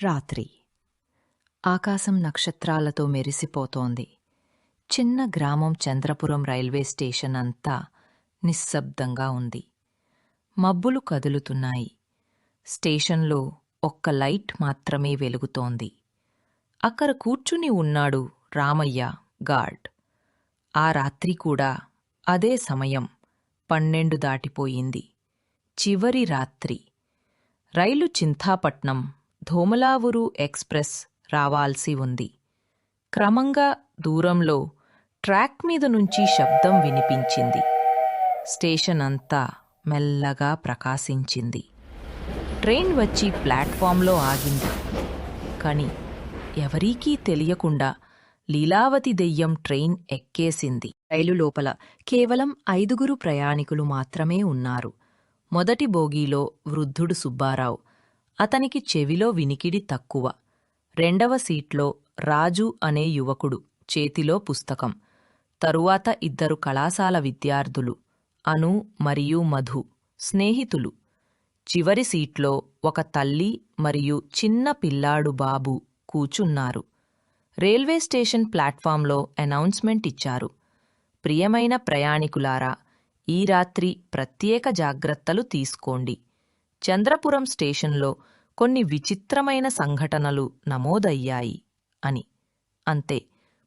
రాత్రి. ఆకాశం నక్షత్రాలతో మెరిసిపోతోంది. చిన్న గ్రామం చంద్రపురం రైల్వే స్టేషన్ అంతా నిశ్శబ్దంగా ఉంది. మబ్బులు కదులుతున్నాయి. స్టేషన్లో ఒక్క లైట్ మాత్రమే వెలుగుతోంది. అక్కడ కూర్చుని ఉన్నాడు రామయ్య, గార్డ్. ఆ రాత్రి కూడా అదే సమయం. 12 దాటిపోయింది. చివరి రాత్రి. రైలు చింతాపట్నం, ధోమలావురు ఎక్స్ప్రెస్ రావాల్సి ఉంది. క్రమంగా దూరంలో ట్రాక్ మీద నుంచి శబ్దం వినిపించింది. స్టేషన్ అంతా మెల్లగా ప్రకాశించింది. ట్రైన్ వచ్చి ప్లాట్ఫామ్లో ఆగింది. కాని ఎవరికీ తెలియకుండా లీలావతి దెయ్యం ట్రైన్ ఎక్కేసింది. రైలు లోపల కేవలం 5 ప్రయాణికులు మాత్రమే ఉన్నారు. మొదటి బోగీలో వృద్ధుడు సుబ్బారావు. అతనికి చెవిలో వినికిడి తక్కువ. రెండవ సీట్లో రాజు అనే యువకుడు, చేతిలో పుస్తకం. తరువాత 2 కళాశాల విద్యార్థులు, అను మరియు మధు, స్నేహితులు. చివరి సీట్లో ఒక తల్లి మరియు చిన్న పిల్లాడు బాబు కూచున్నారు. రైల్వే స్టేషన్ ప్లాట్ఫామ్లో అనౌన్స్మెంట్ ఇచ్చారు. ప్రియమైన ప్రయాణికులారా, ఈ రాత్రి ప్రత్యేక జాగ్రత్తలు తీసుకోండి. చంద్రపురం స్టేషన్లో కొన్ని విచిత్రమైన సంఘటనలు నమోదయ్యాయి అని. అంతే.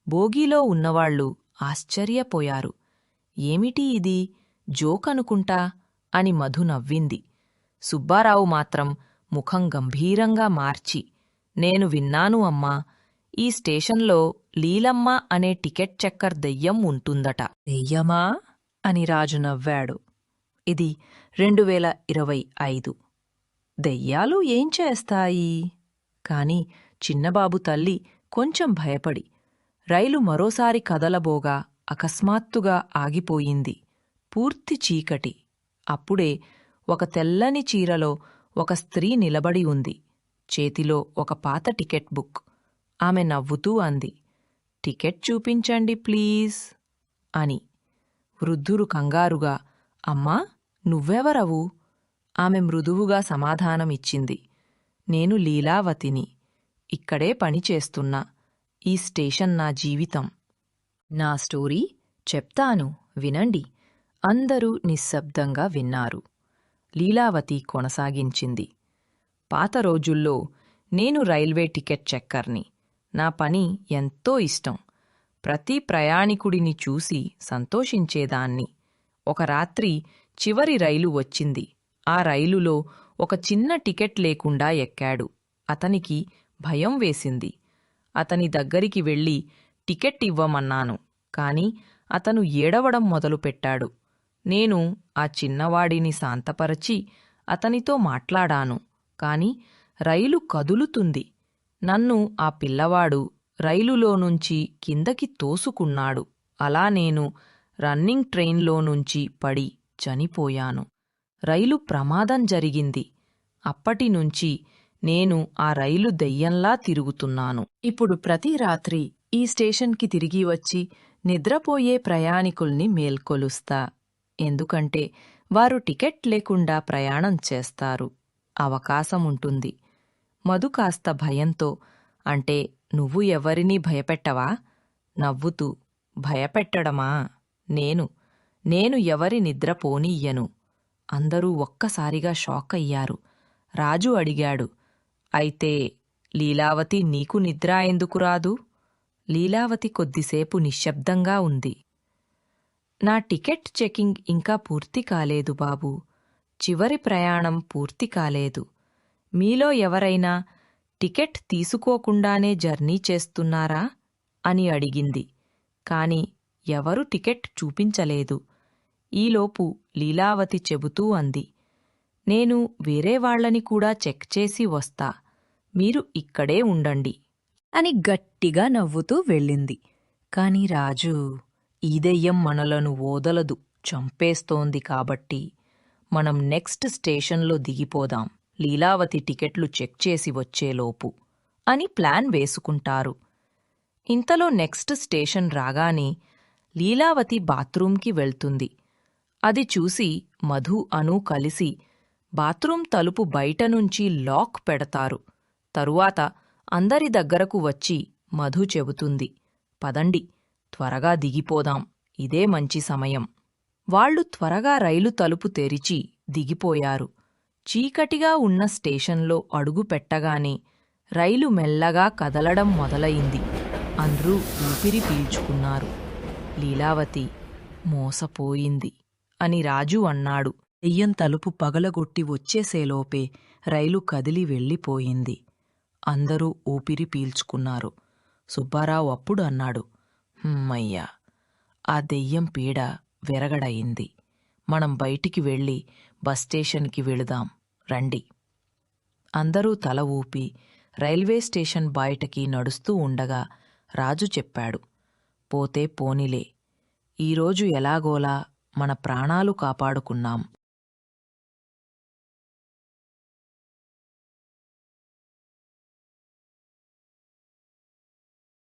బోగీలో ఉన్నవాళ్లు ఆశ్చర్యపోయారు. ఏమిటి ఇది, జోక్ అనుకుంటా అని మధు నవ్వింది. సుబ్బారావు మాత్రం ముఖం గంభీరంగా మార్చి, నేను విన్నాను అమ్మా, ఈ స్టేషన్లో లీలమ్మ అనే టికెట్ చెక్కర్ దెయ్యం ఉంటుందట. దెయ్యమా అని రాజు నవ్వాడు. ఇది 2025. దెయ్యాలు ఏం చేస్తాయి? కాని చిన్నబాబు తల్లి కొంచెం భయపడి, రైలు మరోసారి కదలబోగా అకస్మాత్తుగా ఆగిపోయింది. పూర్తి చీకటి. అప్పుడే ఒక తెల్లని చీరలో ఒక స్త్రీ నిలబడి ఉంది. చేతిలో ఒక పాత టికెట్ బుక్. ఆమె నవ్వుతూ అంది, టికెట్ చూపించండి ప్లీజ్ అని. వృద్ధుడు కంగారుగా, అమ్మా, నువ్వెవరవు? ఆమె మృదువుగా సమాధానమిచ్చింది, నేను లీలావతిని. ఇక్కడే పనిచేస్తున్నా. ఈ స్టేషన్ నా జీవితం. నా స్టోరీ చెప్తాను, వినండి. అందరూ నిశ్శబ్దంగా విన్నారు. లీలావతి కొనసాగించింది. పాత రోజుల్లో నేను రైల్వే టికెట్ చెక్కర్ని. నా పని ఎంతో ఇష్టం. ప్రతి ప్రయాణికుడిని చూసి సంతోషించేదాన్ని. ఒక రాత్రి చివరి రైలు వచ్చింది. ఆ రైలులో ఒక చిన్న టికెట్ లేకుండా ఎక్కాడు. అతనికి భయం వేసింది. అతని దగ్గరికి వెళ్ళి టికెట్ ఇవ్వమన్నాను. కాని అతను ఏడవడం మొదలుపెట్టాడు. నేను ఆ చిన్నవాడిని శాంతపరచి అతనితో మాట్లాడాను. కాని రైలు కదులుతుంది. నన్ను ఆ పిల్లవాడు రైలులోనుంచి కిందకి తోసుకున్నాడు. అలా నేను రన్నింగ్ ట్రైన్లోనుంచి పడి చనిపోయాను. రైలు ప్రమాదం జరిగింది. అప్పటినుంచి నేను ఆ రైలు దెయ్యంలా తిరుగుతున్నాను. ఇప్పుడు ప్రతి రాత్రి ఈ స్టేషన్కి తిరిగి వచ్చి నిద్రపోయే ప్రయాణికుల్ని మేల్కొలుస్తా. ఎందుకంటే వారు టికెట్ లేకుండా ప్రయాణం చేస్తారు. అవకాశముంటుంది. మధు కాస్త భయంతో, అంటే నువ్వు ఎవరినీ భయపెట్టవా? నవ్వుతూ, భయపెట్టడమా? నేను ఎవరి నిద్ర పోనీయ్యను. అందరూ ఒక్కసారిగా షాక్ అయ్యారు. రాజు అడిగాడు, అయితే లీలావతి నీకు నిద్ర ఎందుకు రాదు? లీలావతి కొద్దిసేపు నిశ్శబ్దంగా ఉంది. నా టికెట్ చెకింగ్ ఇంకా పూర్తి కాలేదు బాబూ. చివరి ప్రయాణం పూర్తి కాలేదు. మీలో ఎవరైనా టికెట్ తీసుకోకుండానే జర్నీ చేస్తున్నారా అని అడిగింది. కాని ఎవరు టికెట్ చూపించలేదు. ఈలోపు లీలావతి చెబుతూ అంది, నేను వేరే వాళ్లని కూడా చెక్ చేసి వస్తా. మీరు ఇక్కడే ఉండండి అని గట్టిగా నవ్వుతూ వెళ్ళింది. కాని రాజు, ఈ దెయ్యం మనలను ఓదలదు, చంపేస్తోంది కాబట్టి మనం నెక్స్ట్ స్టేషన్లో దిగిపోదాం, లీలావతి టికెట్లు చెక్ చేసి వచ్చేలోపు అని ప్లాన్ వేసుకుంటారు. ఇంతలో నెక్స్ట్ స్టేషన్ రాగానే లీలావతి బాత్రూంకి వెళ్తుంది. అది చూసి మధు, అను కలిసి బాత్రూం తలుపు బయటనుంచి లాక్ పెడతారు. తరువాత అందరి దగ్గరకు వచ్చి మధు చెబుతుంది, పదండి, త్వరగా దిగిపోదాం, ఇదే మంచి సమయం. వాళ్ళు త్వరగా రైలు తలుపు తెరిచి దిగిపోయారు. చీకటిగా ఉన్న స్టేషన్లో అడుగు పెట్టగానే రైలు మెల్లగా కదలడం మొదలయింది. అందరూ ఊపిరి పీల్చుకున్నారు. లీలావతి మోసపోయింది అని రాజు అన్నాడు. దెయ్యం తలుపు పగలగొట్టి వచ్చేసేలోపే రైలు కదిలి వెళ్ళిపోయింది. అందరూ ఊపిరి పీల్చుకున్నారు. సుబ్బారావు అప్పుడు అన్నాడు, హమ్మయ్యా, ఆ దెయ్యం పీడ విరగడయింది. మనం బయటికి వెళ్ళి బస్ స్టేషన్కి వెళుదాం, రండి. అందరూ తల ఊపి రైల్వే స్టేషన్ బయటకి నడుస్తూ ఉండగా రాజు చెప్పాడు, పోతే పోనిలే, ఈరోజు ఎలాగోలా మన ప్రాణాలు కాపాడుకున్నాం.